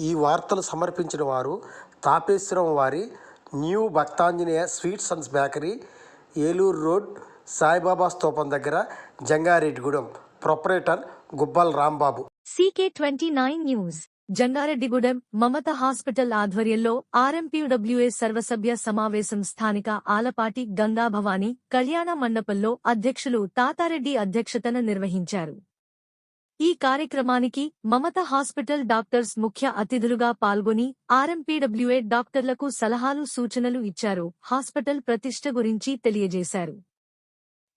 ఈ వార్తలు సమర్పించిన వారు తాపేశ్వరం వారి new Bhaktanjaneya sweets and bakery, Eluru road, Saibaba స్తూపం దగ్గర, Jangareddygudem. Proprietor Gubbal Rambabu. CK29 news. Jangareddygudem Mamata hospital ఆధ్వర్యంలో RMPWA సర్వసభ్య సమావేశం స్థానిక ఆలపాటి గంగాభవాని కళ్యాణ మండపంలో అధ్యక్షులు తాతారెడ్డి అధ్యక్షతన నిర్వహించారు. ఈ కార్యక్రమానికి మమత హాస్పిటల్ డాక్టర్స్ ముఖ్య అతిథులుగా పాల్గొని RMPWA డాక్టర్లకు సలహాలు సూచనలు ఇచ్చారు. హాస్పిటల్ ప్రతిష్ఠ గురించి తెలియజేశారు.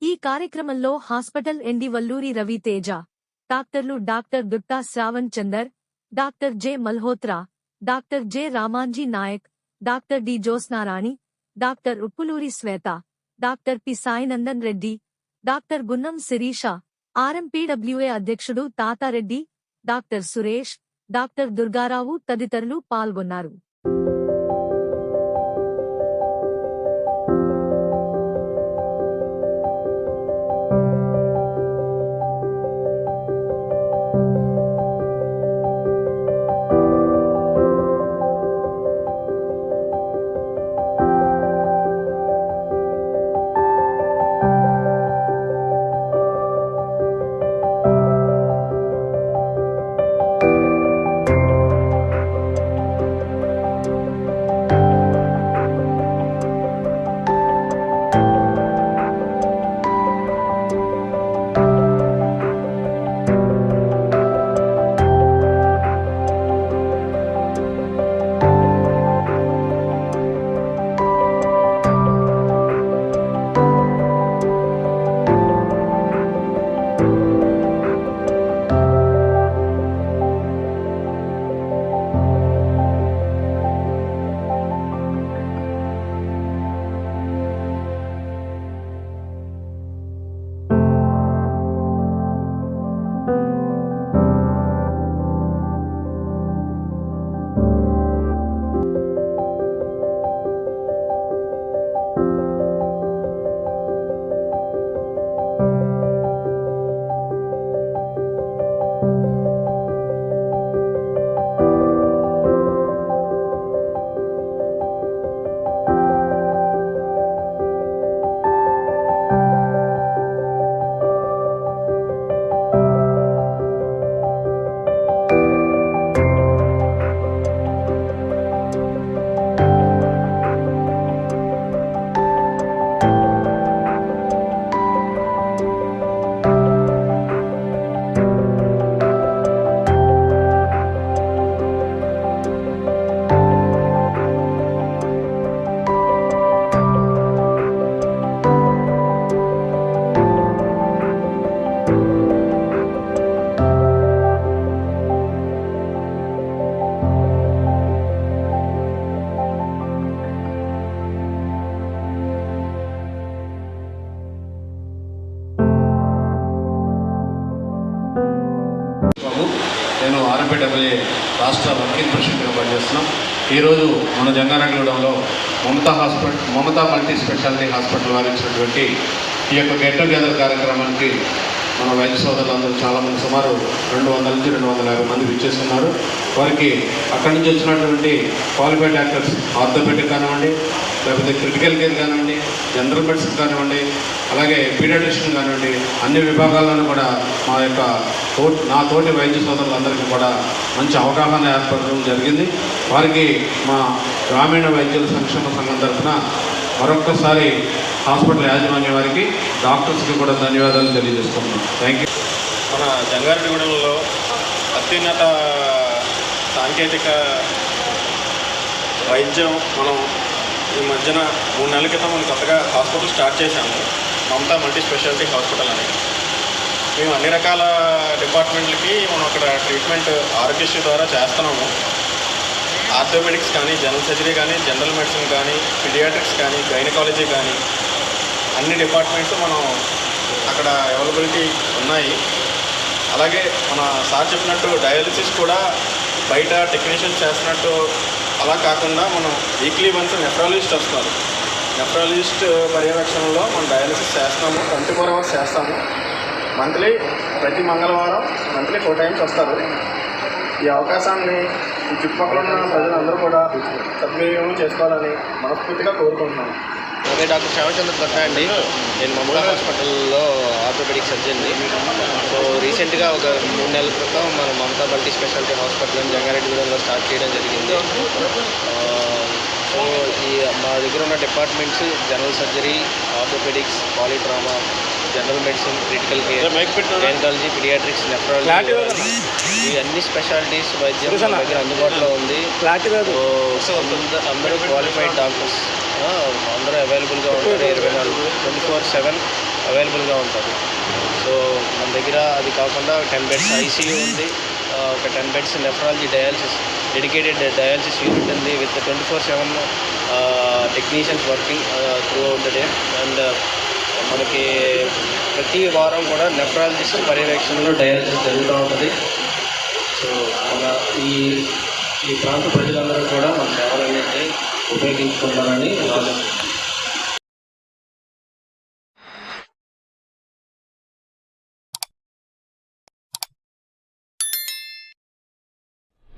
ఈ కార్యక్రమంలో హాస్పిటల్ ఎండి వల్లూరి రవితేజ, డాక్టర్లు doctor Dutta Shravan Chandar, doctor J Malhotra, doctor J Ramanji Naik, doctor D Jyotsnarani, doctor Uppuluri Swetha, doctor P Sainandan Reddy, doctor Gunnam Sirisha, RMPWA అధ్యక్షుడు తాతారెడ్డి, డాక్టర్ సురేష్, డాక్టర్ దుర్గారావు తదితరులు పాల్గొన్నారు. నేను RMPWA రాష్ట్ర వర్కింగ్ ప్రెసిడెంట్గా పనిచేస్తున్నాం. ఈరోజు మన జంగారెడ్డిగూడెంలో మమతా మల్టీ స్పెషాలిటీ హాస్పిటల్ వారు ఇచ్చినటువంటి ఈ యొక్క గెట్ టుగెదర్ కార్యక్రమానికి మన వైద్య సోదరులందరూ చాలామంది సుమారు 200 నుంచి 250 మంది విచ్చేస్తున్నారు. వారికి అక్కడి నుంచి వచ్చినటువంటి క్వాలిఫైడ్ డాక్టర్స్, ఆర్థోపెడిక్ కానివ్వండి, లేకపోతే క్రిటికల్ కేర్ కానివ్వండి, జనరల్ మెడిసిన్ కానివ్వండి, అలాగే పీడియాట్రిషియన్ కానివ్వండి, అన్ని విభాగాల్లోనూ కూడా నా తోటి వైద్య సోదరులందరికీ కూడా మంచి అవగాహన ఏర్పడడం జరిగింది. వారికి మా గ్రామీణ వైద్యుల సంక్షేమ సంఘం తరఫున మరొక్కసారి హాస్పిటల్ యాజమాన్యం వారికి, డాక్టర్స్కి కూడా ధన్యవాదాలు తెలియజేస్తున్నాం. Thank you. మన జంగారెడ్డిగూడెంలో అత్యున్నత సాంకేతిక వైద్యం మనం ఈ మధ్యన 3 నెలల క్రితం మనం కొత్తగా హాస్పిటల్ స్టార్ట్ చేశాము, మమతా మల్టీ స్పెషాలిటీ హాస్పిటల్ అని. మేము అన్ని రకాల డిపార్ట్మెంట్లకి మనం అక్కడ ట్రీట్మెంట్ ఆరోగ్యశ్రీ ద్వారా చేస్తున్నాము. ఆర్థోపెడిక్స్ కానీ, జనరల్ సర్జరీ కానీ, జనరల్ మెడిసిన్ కానీ, పీడియాట్రిక్స్ కానీ, గైనకాలజీ కానీ, అన్ని డిపార్ట్మెంట్స్ మనం అక్కడ అవైలబిలిటీ ఉన్నాయి. అలాగే మన సార్ చెప్పినట్టు డయాలసిస్ కూడా బయట టెక్నీషియన్స్ చేస్తున్నట్టు అలా కాకుండా మనం వీక్లీ వన్స్ నెఫ్రాలజిస్ట్ వస్తున్నారు. నెఫ్రాలజిస్ట్ పర్యవేక్షణలో మనం డయాలసిస్ చేస్తాము, 24 hours చేస్తాము. ప్రతి మంగళవారం మంత్లీ 4 times వస్తారు. ఈ అవకాశాన్ని ఈ చుట్టుపక్కల ఉన్న ప్రజలందరూ కూడా సద్వినియోగం చేసుకోవాలని మనస్ఫూర్తిగా కోరుకుంటున్నాను. అదే డాక్టర్ శ్యామచంద్ర దత్తా అండి. నేను మమతా హాస్పిటల్లో ఆర్థోపెడిక్ సర్జన్ని. సో రీసెంట్గా ఒక 3 నెలల క్రితం మన మమతా మల్టీ స్పెషాలిటీ హాస్పిటల్ జంగారెడ్డిగూడెంలో స్టార్ట్ చేయడం జరిగింది. సో మా దగ్గర ఉన్న departments general surgery, orthopaedics, polytrauma, general medicine, critical care, gynaecology, paediatrics, nephrology, ఈ అన్ని స్పెషాలిటీస్ వైద్యం మా దగ్గర అందుబాటులో ఉంది. సో అందరూ క్వాలిఫైడ్ డాక్టర్స్ అందరూ అవైలబుల్గా ఉంటారు. 24/7 అవైలబుల్గా ఉంటారు. సో మన దగ్గర అది కాకుండా 10 బెడ్స్ ఐసీయూ ఉంది, ఒక 10 beds nephrology dialysis dedicated dialysis unit ఉంది with 24/7 technicians working throughout the day. And మనకి ప్రతి వారం కూడా నెఫ్రాలజిస్ట్ పర్యవేక్షణలో డయాలసిస్ జరుగుతూ ఉంటుంది. సో మన ఈ ప్రాంత ప్రజలందరూ కూడా మన సేవలన్నింటినీ ఉపయోగించుకుంటారని